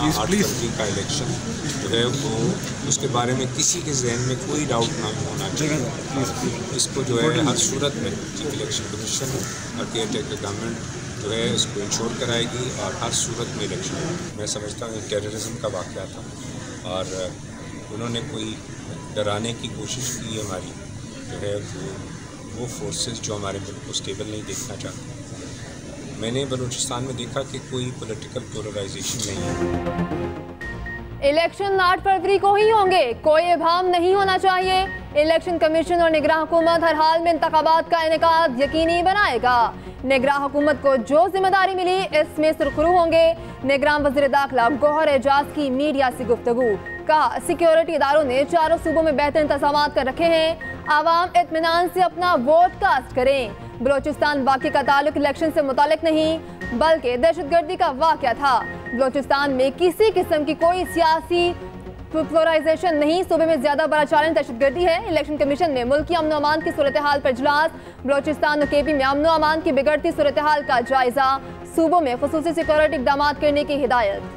8 फरवरी का इलेक्शन जो है वो उसके बारे में किसी के जहन में कोई डाउट ना होना चाहिए। इसको जो है हर सूरत में चीफ इलेक्शन कमीशन और केयर टेकर गवर्नमेंट जो है इसको इंश्योर कराएगी और हर सूरत में इलेक्शन। मैं समझता हूँ टेररिज्म का वाक़या था और उन्होंने कोई डराने की कोशिश की हमारी जो है वो फोर्सेस जो हमारे मुल्क को स्टेबल नहीं देखना चाहते। मैंने बलूचिस्तान में देखा कि कोई पॉलिटिकल पोलराइजेशन नहीं है। इलेक्शन 8 फरवरी को ही होंगे, कोई इबाम नहीं होना चाहिए। इलेक्शन कमीशन और निगरान हुकूमत हर हाल में इंतखाबात का इनेकाद यकीनी बनाएगा। निगरान हुकूमत को जो जिम्मेदारी मिली इसमें सुरखरू होंगे। निगरान वज़ीर दाखिला गौहर एजाज की मीडिया से गुफ्तगू, कहा सिक्योरिटी इदारों ने चारों सूबों में बेहतर इंतजाम कर रखे हैं। आवाम इत्मीनान से अपना वोट कास्ट करें। बलोचिस्तान वाक़े का ताल्लुक इलेक्शन से मुतालिक नहीं बल्कि दहशतगर्दी का वाक़या था। बलोचिस्तान में किसी किस्म की कोई सियासी पोलराइजेशन नहीं। सूबे में ज्यादा बड़ा चैलेंज दहशतगर्दी है। इलेक्शन कमीशन में मुल्क की अमन अमान की सूरत हाल पर इजलास। बलोचिस्तान और केपी में अमन अमान की बिगड़ती सूरत हाल का जायजा। सूबों में खुसूसी सिक्योरिटी इक़दाम करने की हिदायत।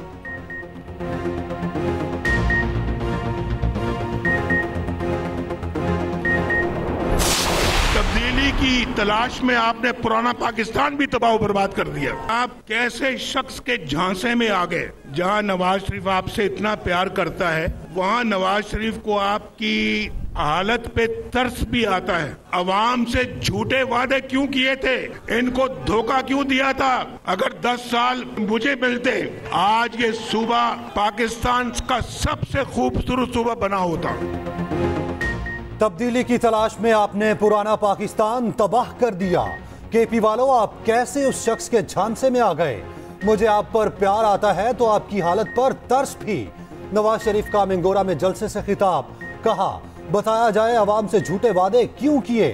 तब्दीली की तलाश में आपने पुराना पाकिस्तान भी तबाह बर्बाद कर दिया। आप कैसे शख्स के झांसे में आ गए? जहां नवाज शरीफ आपसे इतना प्यार करता है वहां नवाज शरीफ को आपकी हालत पे तरस भी आता है। अवाम से झूठे वादे क्यों किए थे? इनको धोखा क्यों दिया था? अगर 10 साल मुझे मिलते आज ये सूबा पाकिस्तान का सबसे खूबसूरत सूबा बना होता। तब्दीली की तलाश में आपने पुराना पाकिस्तान तबाह कर दिया। केपी वालों, आप कैसे उस शख्स के झांसे में आ गए? मुझे आप पर प्यार आता है तो आपकी हालत पर तरस भी। नवाज शरीफ का मिंगोरा में जलसे से खिताब, कहा बताया जाए अवाम से झूठे वादे क्यों किए।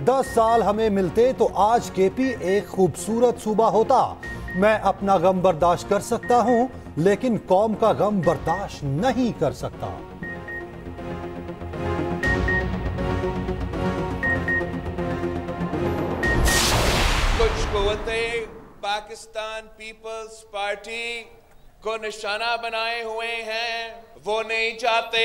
10 साल हमें मिलते तो आज केपी एक खूबसूरत सूबा होता। मैं अपना गम बर्दाश्त कर सकता हूं लेकिन कौम का गम बर्दाश्त नहीं कर सकता। कुछ कुव्वतें पाकिस्तान पीपल्स पार्टी को निशाना बनाए हुए हैं। वो नहीं चाहते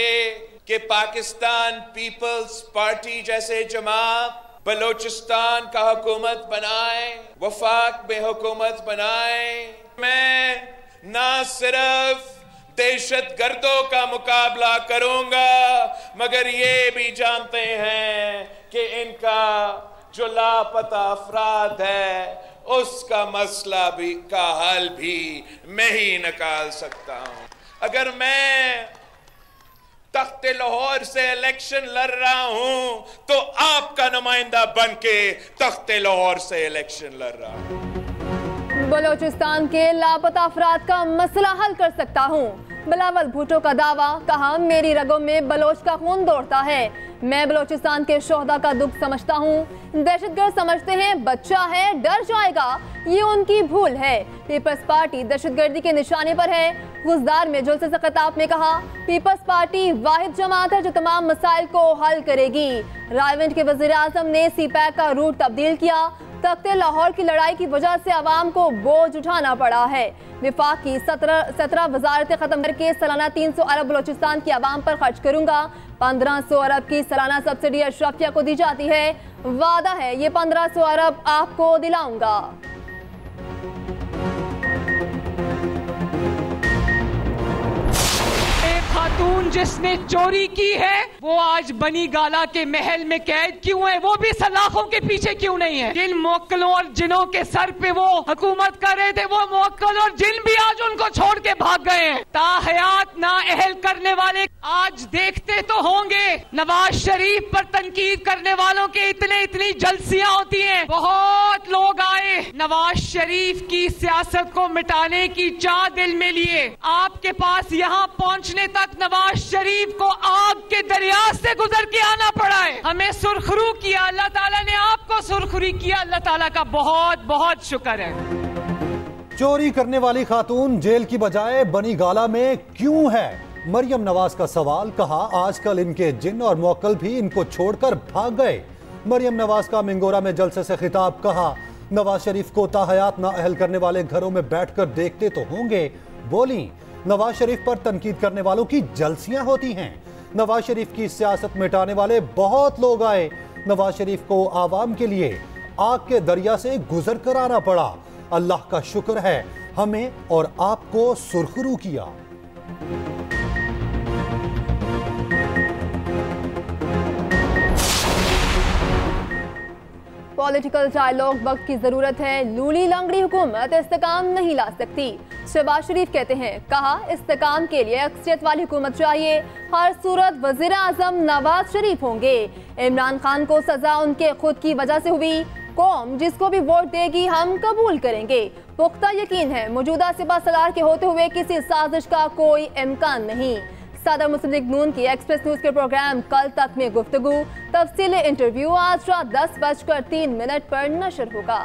कि पाकिस्तान पीपल्स पार्टी जैसे जमात बलोचिस्तान का हुकूमत बनाए, वफाक में हुकूमत बनाए। मैं ना सिर्फ दहशतगर्दों का मुकाबला करूंगा मगर ये भी जानते हैं कि इनका जो लापता अफराद है उसका मसला भी का हल भी मैं ही निकाल सकता हूं। अगर मैं तख्ते लाहौर से इलेक्शन लड़ रहा हूं तो आपका नुमाइंदा बनके तख्ते लाहौर से इलेक्शन लड़ रहा हूं। बलोचिस्तान के लापता अफराद का मसला हल कर सकता हूं। बिलावल भुट्टो का दावा, कहा मेरी रगों में बलोच का खून दौड़ता है। मैं बलोचिस्तान के शोहदा का दुख समझता हूँ। दहशतगर्द समझते हैं बच्चा है डर जाएगा, ये उनकी भूल है। पीपल्स पार्टी दहशतगर्दी के निशाने पर है। गुजदार में जुलसे से खिताब में कहा पीपल्स पार्टी वाहिद जमात है जो तमाम मसाइल को हल करेगी। रायवेंट के वजीर आजम ने सीपैक का रूट तब्दील किया। तख्ते लाहौर की लड़ाई की वजह से आवाम को बोझ उठाना पड़ा है। विफाक की 17 वजारतें खत्म करके सालाना 300 अरब बलोचिस्तान की आवाम पर खर्च करूंगा। 1500 अरब की सालाना सब्सिडी अशरफिया को दी जाती है। वादा है ये 1500 अरब आपको दिलाऊंगा। खातून जिसने चोरी की है वो आज बनी गाला के महल में कैद क्यों है? वो भी सलाखों के पीछे क्यों नहीं है? जिन मोक्कलों और जिनों के सर पे वो हुकूमत कर रहे थे वो मोक्कल और जिन भी आज उनको छोड़ के भाग गए हैं। ताहयात ना अहल करने वाले आज देखते तो होंगे नवाज शरीफ पर तनकीद करने वालों के इतनी जलसियां होती हैं। बहुत लोग आए नवाज शरीफ की सियासत को मिटाने की चाह दिल में लिए। आपके पास यहाँ पहुँचने तक नवाज शरीफ को आग के दरिया से गुजर के आना पड़ा है। हमें सुरखरू किया, अल्लाह ताला ने आपको सुरखरू किया। अल्लाह ताला का बहुत बहुत शुक्र है। चोरी करने वाली खातून जेल की बजाय बनी गाला में क्यों है? मरियम नवाज का सवाल, कहा आजकल इनके जिन और मोक्कल भी इनको छोड़कर भाग गए। मरियम नवाज का मिंगोरा में जलसे से खिताब, कहा नवाज शरीफ को ताहयात ना अहल करने वाले घरों में बैठकर देखते तो होंगे। बोली नवाज शरीफ पर तनकीद करने वालों की जलसियां होती हैं। नवाज शरीफ की सियासत मिटाने वाले बहुत लोग आए। नवाज शरीफ को आवाम के लिए आग के दरिया से गुजर कर आना पड़ा। अल्लाह का शुक्र है हमें और आपको सुरखरू किया। पॉलिटिकल डायलॉग वक्त की जरूरत है। लूली लंगड़ी हुकूमत इस्तेकाम नहीं ला सकती। शहबाज शरीफ कहते हैं, कहा इस्तेकाम के लिए अक्सरियत वाली हुकूमत चाहिए। हर सूरत वजीर आजम नवाज शरीफ होंगे। इमरान खान को सजा उनके खुद की वजह से हुई। कौम जिसको भी वोट देगी हम कबूल करेंगे। पुख्ता यकीन है मौजूदा सिपा सलार के होते हुए किसी साजिश का कोई इम्कान नहीं। सदर मुस्लिम लीग नून की एक्सप्रेस न्यूज के प्रोग्राम कल तक में गुफ्तगू तफसीली इंटरव्यू आज रात 10:03 पर नशर होगा।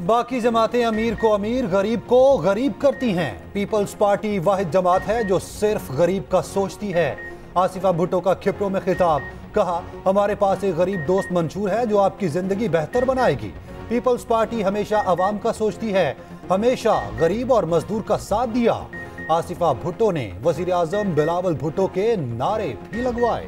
बाकी जमातें अमीर को अमीर गरीब को गरीब करती हैं। पीपल्स पार्टी वाहिद जमात है जो सिर्फ गरीब का सोचती है। आसिफा भुट्टो का खिपरों में खिताब, कहा हमारे पास एक गरीब दोस्त मंशूर है जो आपकी जिंदगी बेहतर बनाएगी। पीपल्स पार्टी हमेशा अवाम का सोचती है, हमेशा गरीब और मजदूर का साथ दिया। आसिफा भुट्टो ने वजीर आजम बिलावल भुट्टो के नारे भी लगवाए।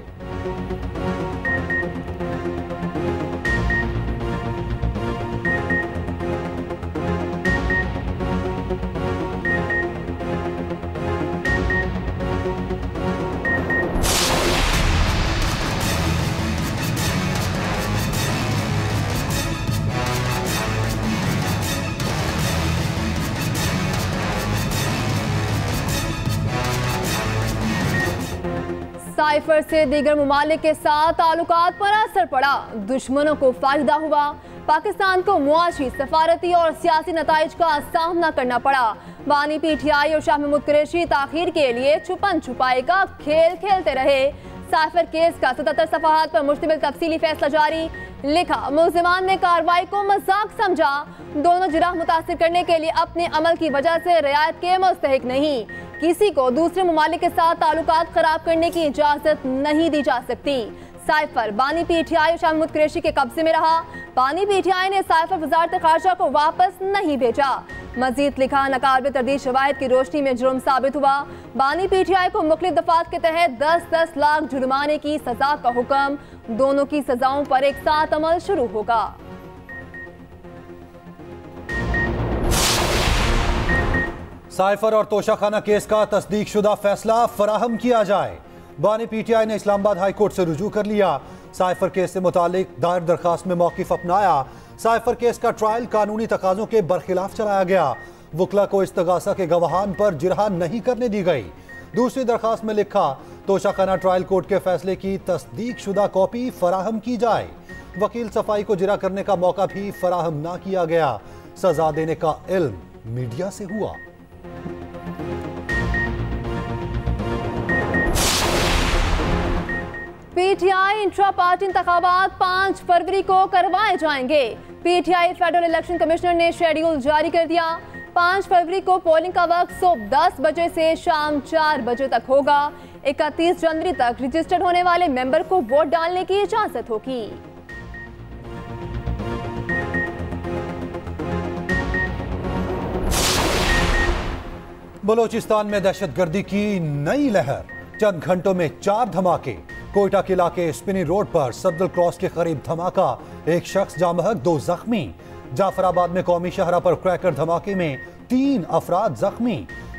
साइफर से दीगर ममालिक के साथ ताल्लुकात पर असर पड़ा। दुश्मनों को फायदा हुआ। पाकिस्तान को मुआशी, सफारती और सियासी नताइज का सामना करना पड़ा। बानी पीटीआई और शाह महमूद कुरैशी ताखीर के लिए छुपन छुपाई का खेल खेलते रहे। साइफर केस का 77 सफाहात पर मुश्तमिल तफसीली फैसला जारी। लिखा, मुल्जिमान ने कार्रवाई को मजाक समझा। दोनों जिराह मुतासिर करने के लिए अपने अमल की वजह से रियायत के मुस्तहिक नहीं। किसी को दूसरे ममालिक के साथ ताल्लुकात खराब करने की इजाजत नहीं दी जा सकती। साइफर बानी पीटीआई और शाह महमूद कुरैशी के कब्जे में रहा। बानी पीटीआई ने साइफर वजारत खारजा को वापस नहीं भेजा। मजीद लिखा, नकाबिल तरदीद शवाहिद की रोशनी में जुर्म साबित हुआ। बानी पीटीआई को मुख्तलिफ दफात के तहत 10-10 लाख जुर्माने की सजा का हुक्म। दोनों की सजाओं पर एक साथ अमल शुरू होगा। साइफर और तोशाखाना केस का तस्दीक शुदा फैसला फराहम किया जाए। बानी पीटीआई ने इस्लामाबाद हाई कोर्ट से रुजू कर लिया। साइफर केस से मुतालिक दायर दरखास्त में मौकिफ अपनाया। साइफर केस का ट्रायल कानूनी तकाजों के बरखिलाफ चलाया गया। वकला को इस्तगासा के गवाहान पर जिरहा नहीं करने दी गई। दूसरी दरखास्त में लिखा, तोशाखाना ट्रायल कोर्ट के फैसले की तस्दीक शुदा कॉपी फराहम की जाए। वकील सफाई को जिरहा करने का मौका भी फराहम ना किया गया। सजा देने का इल्म मीडिया से हुआ। पीटीआई इंट्रा पार्टी इंतखाबात 5 फरवरी को करवाए जाएंगे। पीटीआई फेडरल इलेक्शन कमिश्नर ने शेड्यूल जारी कर दिया। 5 फरवरी को पोलिंग का वक्त सुबह 10 बजे से शाम 4 बजे तक होगा। 31 जनवरी तक रजिस्टर्ड होने वाले मेंबर को वोट डालने की इजाजत होगी। बलोचिस्तान में दहशतगर्दी की नई लहर। चंद घंटों में 4 धमाके। कोयटा किला के स्पिनी रोड पर सब्दल क्रॉस के करीब धमाका, एक शख्स जाँ बहक, 2 जख्मी। जाफराबाद में कौमी शहरा पर क्रैकर धमाके में 3 अफराद जख्मी।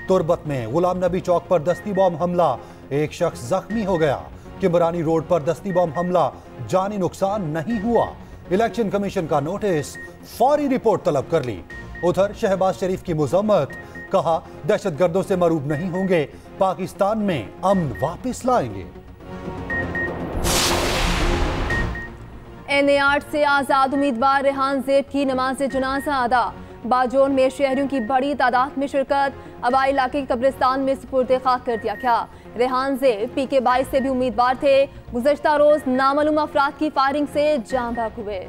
तुरबत में गुलाम नबी चौक पर दस्ती बॉम्ब हमला, एक शख्स जख्मी हो गया। किमरानी रोड पर दस्ती बॉम्ब हमला, जानी नुकसान नहीं हुआ। इलेक्शन कमीशन का नोटिस, फौरी रिपोर्ट तलब कर ली। उधर शहबाज शरीफ की मुजम्मत, कहा दहशतगर्दों से मरूब नहीं होंगे, पाकिस्तान में अमन वापस लाएंगे। NA-8 से आजाद उम्मीदवार रेहान ज़ेब की नमाज जनाजा अदा। बाजोन में शहरियों की बड़ी तादाद में शिरकत। अबाई इलाके के कब्रिस्तान में सुपुर्द खाक कर दिया गया। रेहान ज़ेब PK-22 से भी उम्मीदवार थे। गुज़श्ता रोज नामालूम अफराद की फायरिंग से जाँ बहक हुए।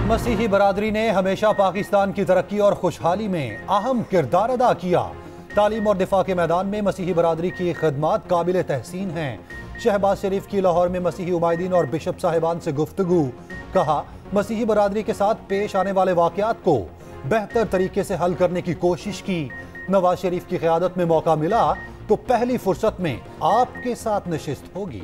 मसीही बरादरी ने हमेशा पाकिस्तान की तरक्की और खुशहाली में अहम किरदार अदा किया। तालीम और दिफा के मैदान में मसीही बरादरी की खदमात काबिल तहसीन हैं। शहबाज शरीफ की लाहौर में मसीही उमायदीन और बिशप साहिबान से गुफ्तगू। कहा, मसीही बरादरी के साथ पेश आने वाले वाकयात को बेहतर तरीके से हल करने की कोशिश की। नवाज शरीफ की क़यादत में मौका मिला तो पहली फुर्सत में आपके साथ नशिस्त होगी।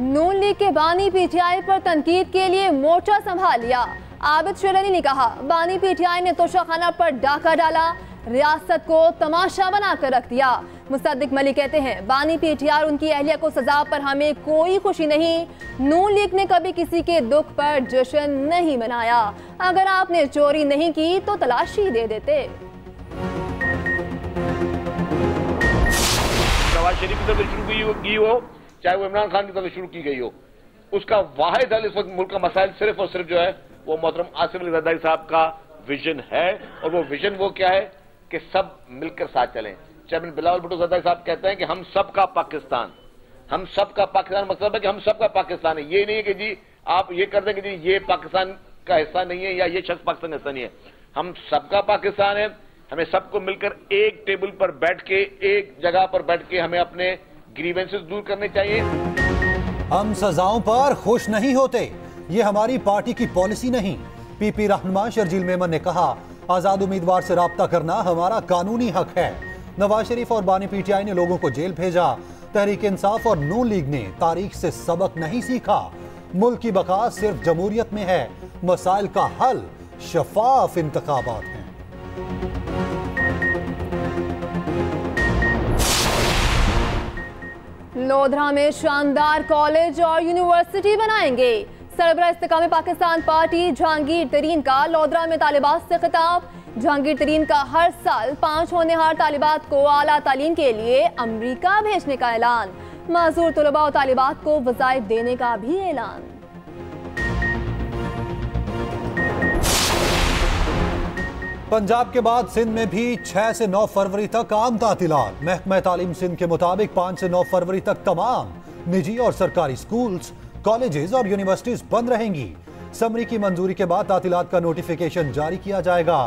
नून लीग के बानी पीटीआई पर तनकीद के लिए मोर्चा संभाल लिया। आबिद शिरनी ने कहा, बानी पीटीआई ने तोशाखाना पर डाका डाला, रियासत को तमाशा बनाकर रख दिया। मुसद्दिक मलिक कहते हैं, बानी पीटीआई और उनकी अहलिया को सजा पर हमें कोई खुशी नहीं। नून लीग ने कभी किसी के दुख पर जश्न नहीं मनाया। अगर आपने चोरी नहीं की तो तलाशी दे देते। नवाज शरीफ की तरफ शुरू की हो, चाहे वो इमरान खान की तरफ शुरू की गई हो, उसका वाहिद हल इस वक्त मुल्क का मसाइल सिर्फ और सिर्फ जो है वो मोहतरम आसिफ अली जरदारी साहब का विजन है। और वो विजन वो क्या है कि सब मिलकर साथ चलें। चेयरमैन बिलावल भुट्टो जरदारी साहब कहते हैं कि हम सबका पाकिस्तान, हम सबका पाकिस्तान, मतलब है कि हम सबका पाकिस्तान है। ये नहीं है कि जी आप ये कर दें कि जी ये पाकिस्तान का हिस्सा नहीं है या ये शख्स पाकिस्तान का हिस्सा नहीं है। हम सबका पाकिस्तान है। हमें सबको मिलकर एक टेबल पर बैठ के, एक जगह पर बैठ के हमें अपने ग्रीवेंसेस दूर करने चाहिए। हम सजाओं पर खुश नहीं होते, ये हमारी पार्टी की पॉलिसी नहीं। पीपी रहनुमा शर्जील मेमन ने कहा, आजाद उम्मीदवार से राब्ता करना हमारा कानूनी हक है। नवाज शरीफ और बानी पीटीआई ने लोगों को जेल भेजा। तहरीक इंसाफ और नून लीग ने तारीख से सबक नहीं सीखा। मुल्क की बका सिर्फ जमहूरियत में है। मसाइल का हल शफाफ इंतखाबात हैं। लोधरा में शानदार कॉलेज और यूनिवर्सिटी बनाएंगे। सरबराह इस्तेकाम पाकिस्तान पार्टी जहांगीर तरीन का लोधरा में तालिबात से खिताब। जहांगीर तरीन का हर साल 5 होनहार तालिबात को आला तालीम के लिए अमरीका भेजने का ऐलान। माजूर तलबा और तालिबात को वज़ाइफ देने का भी ऐलान। पंजाब के बाद सिंध में भी 6 से 9 फरवरी तक आम तातीलात। महकमा तालीम सिंध के मुताबिक 5 से 9 फरवरी तक तमाम निजी और सरकारी स्कूल्स, कॉलेजेस और यूनिवर्सिटीज बंद रहेंगी। समरी की मंजूरी के बाद तातीलात का नोटिफिकेशन जारी किया जाएगा।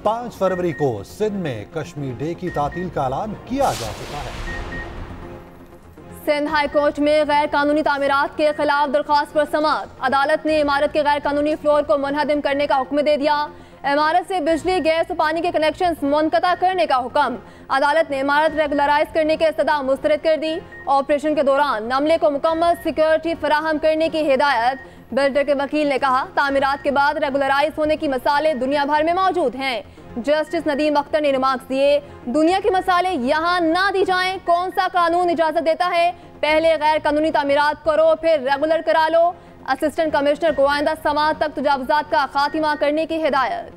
5 फरवरी को सिंध में कश्मीर डे की तातील का ऐलान किया जा चुका है। सिंध हाई कोर्ट में गैर कानूनी तामीरात के खिलाफ दरख्वास्त पर समाअत। अदालत ने इमारत के गैर कानूनी फ्लोर को मुनहदिम करने का हुक्म दे दिया। इमारत से बिजली, गैस और पानी के कनेक्शंस मुनक़ता करने का हुक्म। अदालत ने इमारत रेगुलराइज करने के इस्तदा मुस्तरद कर दी। ऑपरेशन के दौरान अमले को मुकम्मल सिक्योरिटी फराहम करने की हिदायत। बिल्डर के वकील ने कहा, तामीरात के बाद रेगुलराइज होने की मसाले दुनिया भर में मौजूद हैं। जस्टिस नदीम अख्तर ने रिमार्क्स दिए, दुनिया के मसाले यहाँ ना दी जाएं। कौन सा कानून इजाजत देता है? पहले गैर कानूनी तामीरात करो, फिर रेगुलर करा लो। असिस्टेंट कमिश्नर को आइंदा समाअत तक तजावुजात का खात्मा करने की हिदायत।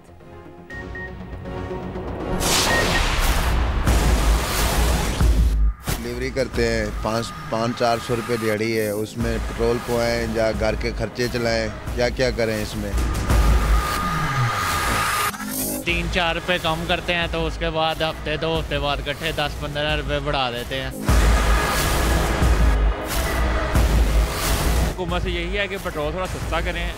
डिलीवरी करते हैं, 500-400 रुपये दिहाड़ी है। उसमें पेट्रोल पवाएं या घर के खर्चे चलाएं या क्या करें? इसमें 3-4 रुपये कम करते हैं तो उसके बाद हफ्ते 2 हफ्ते बाद इकट्ठे 10-15 रुपये बढ़ा देते हैं। हुकूमत से यही है कि पेट्रोल थोड़ा सस्ता करें।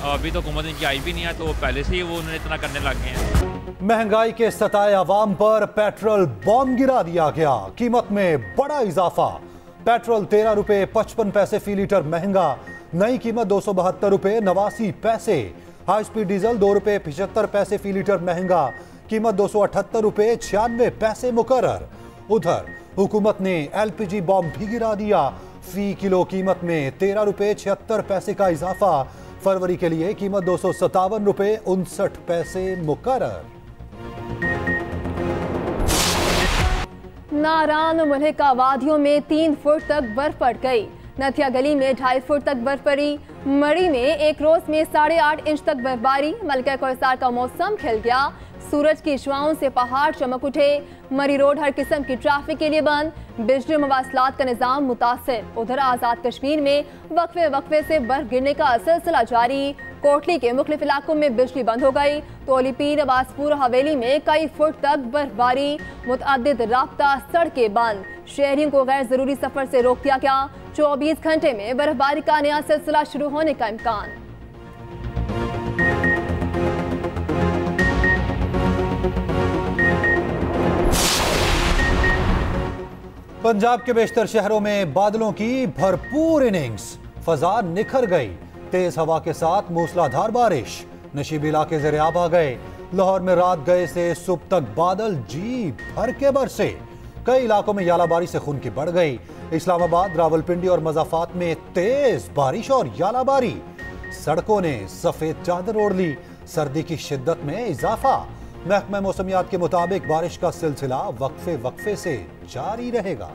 अभी तो हुकूमत इनकी आई भी नहीं है, तो पहले से ही वो उन्होंने इतना करने लग गए हैं। महंगाई के सताए अवाम पर पेट्रोल बॉम्ब गिरा दिया गया। कीमत में बड़ा इजाफा। पेट्रोल 13 रुपये 55 पैसे फी लीटर महंगा। नई कीमत 272 रुपये 89 पैसे। हाई स्पीड डीजल 2 रुपये 75 पैसे फी लीटर महंगा। कीमत 278 रुपये 96 पैसे मुकर्रर। उधर हुकूमत ने LPG बॉम्ब भी गिरा दिया। फी किलो कीमत में 13 रुपये 76 पैसे का इजाफा। फरवरी के लिए कीमत 257 रुपये 59 पैसे मुकर्रर। नारान और मुल्हिका वादियों में 3 फुट तक बर्फ पड़ गई। नथिया गली में 2.5 फुट तक बर्फ पड़ी। मड़ी में एक रोज में 8.5 इंच तक बर्फबारी। मलका कोहिस्तार का मौसम खिल गया। सूरज की शुआओं से पहाड़ चमक उठे। मरी रोड हर किस्म की ट्रैफिक के लिए बंद। बिजली मवासलात का निजाम मुतासिर। उधर आज़ाद कश्मीर में वक्फे वक्फे से बर्फ गिरने का सिलसिला जारी। कोटली के मुख्तलिफ इलाकों में बिजली बंद हो गई। तोलीपीर, अब्बासपुर हवेली में कई फुट तक बर्फबारी। मुतअद्दिद राब्ता सड़कें बंद। शहरियों को गैर जरूरी सफर से रोक दिया गया। 24 घंटे में बर्फबारी का नया सिलसिला शुरू होने का इम्कान। पंजाब के बेशतर शहरों में बादलों की भरपूर इनिंग्स, फजा निखर गई। तेज हवा के साथ मूसलाधार बारिश, नशीबी इलाके ज़ेरे-आब आ गए। लाहौर में रात गए से सुबह तक बादल जी भर के बरसे। कई इलाकों में यालाबारी से खून की बढ़ गई। इस्लामाबाद, रावलपिंडी और मज़ाफात में तेज बारिश और यालाबारी। सड़कों ने सफेद चादर ओढ़ ली। सर्दी की शिद्दत में इजाफा। महकमा मौसमियात के मुताबिक बारिश का सिलसिला वक्फे वक्फे से जारी रहेगा।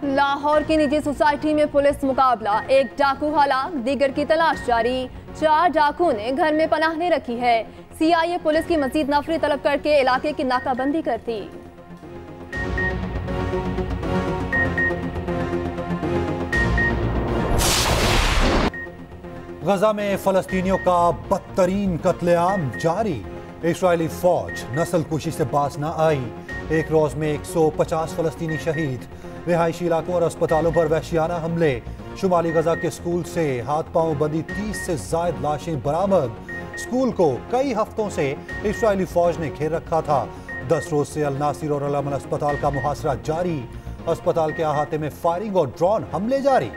लाहौर की निजी सोसाइटी में पुलिस मुकाबला, एक डाकू हलाक, दीगर की तलाश जारी। 4 डाकुओं ने घर में पनाह ले रखी है। सीआईए पुलिस की मजीद नफरी तलब करके इलाके की नाकाबंदी करती। गजा में फलस्तीनियों का बदतरीन कत्लेआम जारी। इस्राएली फौज नस्लकुशी से बाज न आई। एक रोज में 150 फलस्तीनी शहीद। रिहायशी इलाकों और अस्पतालों पर वहशियाना हमले। शुमाली गजा के स्कूल से हाथ पांव बंधी 30 से ज्यादा लाशें बरामद। स्कूल को कई हफ्तों से इस्राएली फौज ने घेर रखा था। 10 रोज से अल नासिर और अल अमन अस्पताल का मुहासरा जारी। अस्पताल के अहाते में फायरिंग और ड्रोन हमले जारी।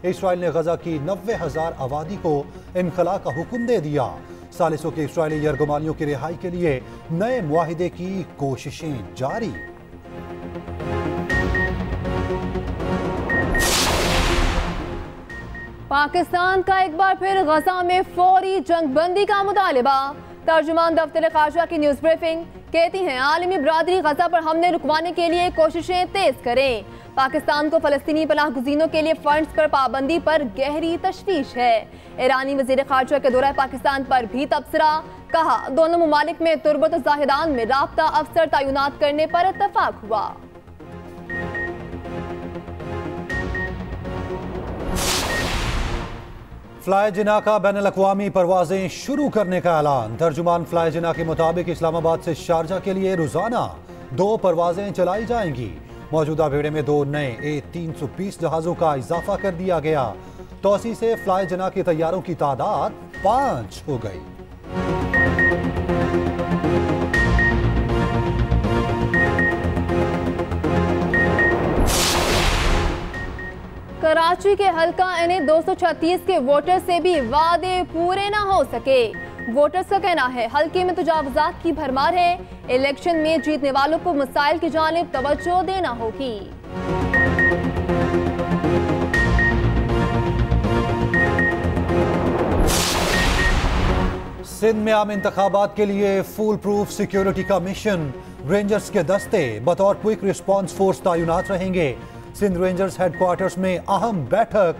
इस्राएल ने गजा की 90,000 आबादी को इनखला का हुक्म दे दिया। सालिसों के इस्राएली यरगमालियों की रिहाई के लिए नए मुआहिदे की कोशिशें जारी। पाकिस्तान का एक बार फिर गजा में फौरी जंगबंदी का मुतालिबा। तर्जुमान दफ्तर खारजा की न्यूज ब्रीफिंग कहती हैं आलमी बरादरी गजा पर हमले रुकवाने के लिए कोशिशें तेज करें। पाकिस्तान को फलस्तीनी पनाह गुज़ीनों के लिए फंड्स पर पाबंदी पर गहरी तशवीश है। ईरानी वज़ीर खारजा के दौरा पाकिस्तान पर भी तबसरा। कहा दोनों ममालिक में तुर्बत जाहिदान में राब्ता अफसर तैनात करने पर इत्तफाक हुआ। फ्लाई जिना का बैनुल-अक़वामी परवाजें शुरू करने का ऐलान। तर्जुमान फ्लाई जिना के मुताबिक इस्लामाबाद से शारजा के लिए रोजाना 2 परवाजें चलाई जाएंगी। मौजूदा बेड़े में 2 नए A320 जहाजों का इजाफा कर दिया गया। तौसी से फ्लाई जिना के तैयारों की तादाद 5 हो गई। कराची के हल्का NA 236 के वोटर से भी वादे पूरे ना हो सके। वोटर्स का कहना है हल्के में तजावुजात की भरमार है। इलेक्शन में जीतने वालों को मसाइल की जानिब तवज्जो देना होगी। सिंध में आम इंतखाबात के लिए फुल प्रूफ सिक्योरिटी का मिशन। रेंजर्स के दस्ते बतौर क्विक रिस्पॉन्स फोर्स तैनात रहेंगे। सिंध रेंजर्स हेडक्वार्टर्स में अहम बैठक।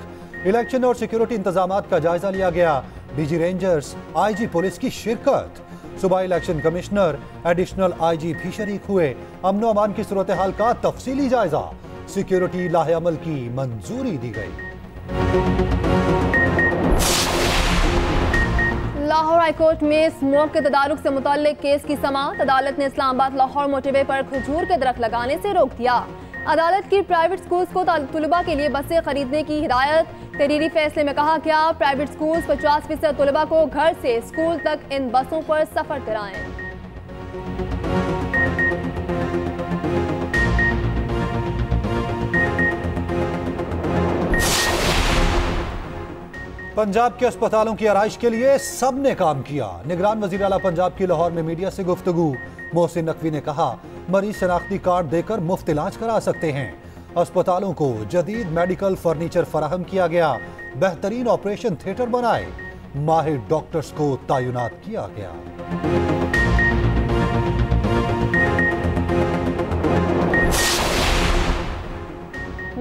इलेक्शन और सिक्योरिटी इंतजामात का जायजा लिया गया। डीजी रेंजर्स, आईजी पुलिस की शिरकत। सूबाई इलेक्शन कमिश्नर, एडिशनल आईजी भी शरीक हुए। अमन और अमान की सूरत हाल का तफसीली जायजा। सिक्योरिटी लाहे-अमल की मंजूरी दी गई। लाहौर हाईकोर्ट में स्मोक के तदारुक से मुताल्लिक केस की समाअत। अदालत ने इस्लामाबाद लाहौर मोटरवे पर खजूर के दरख्त लगाने से रोक दिया। अदालत की प्राइवेट स्कूल्स को तलबा के लिए बसें खरीदने की हिदायत। तहरीरी फैसले में कहा गया प्राइवेट स्कूल्स 50% तलबा को घर से स्कूल तक इन बसों पर सफर कराएं। पंजाब के अस्पतालों की आराइश के लिए सब ने काम किया। निगरान वजीर आला पंजाब की लाहौर में मीडिया से गुफ्तगू। मोहसिन नकवी ने कहा मरीज शनाख्ती कार्ड देकर मुफ्त इलाज करा सकते हैं। अस्पतालों को जदीद मेडिकल फर्नीचर फराहम किया गया। बेहतरीन ऑपरेशन थिएटर बनाए। माहिर डॉक्टर्स को तैनात किया गया।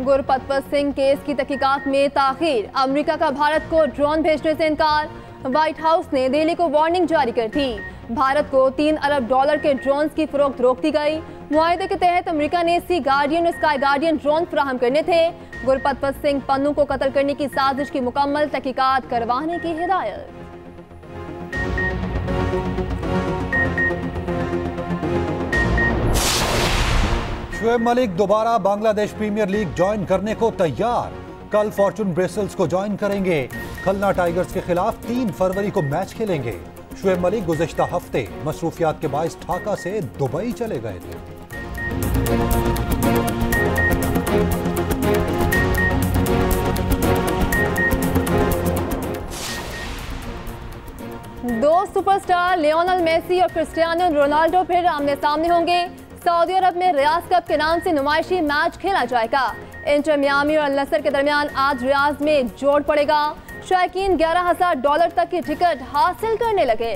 गुरपतवत सिंह केस की तहकीकात में ताखीर। अमेरिका का भारत को ड्रोन भेजने से इनकार। व्हाइट हाउस ने दिल्ली को वार्निंग जारी कर दी। भारत को $3 अरब के ड्रोन्स की फरोख्त रोक दी गई। मुआहिदे के तहत अमेरिका ने सी गार्डियन और स्काई गार्डियन ड्रोन फराहम करने थे। गुरपतवत सिंह पन्नू को कत्ल करने की साजिश की मुकम्मल तहकीकात करवाने की हिदायत। शुएब मलिक दोबारा बांग्लादेश प्रीमियर लीग ज्वाइन करने को तैयार। कल फॉर्चून ब्रेसल्स को ज्वाइन करेंगे। खलना टाइगर्स के खिलाफ 3 फरवरी को मैच खेलेंगे। शुएब मलिक गुज़िश्ता हफ्ते मसरूफियात के बाइस ढाका से दुबई चले गए थे। दो सुपरस्टार लियोनेल मेसी और क्रिस्टियानो रोनाल्डो फिर आमने सामने होंगे। सऊदी अरब में रियाज कप के नाम से नुमाइशी मैच खेला जाएगा। इंटर मियामी और अल नसर के दरमियान आज रियाज में जोड़ पड़ेगा। शायकीन $11,000 तक की टिकट हासिल करने लगे।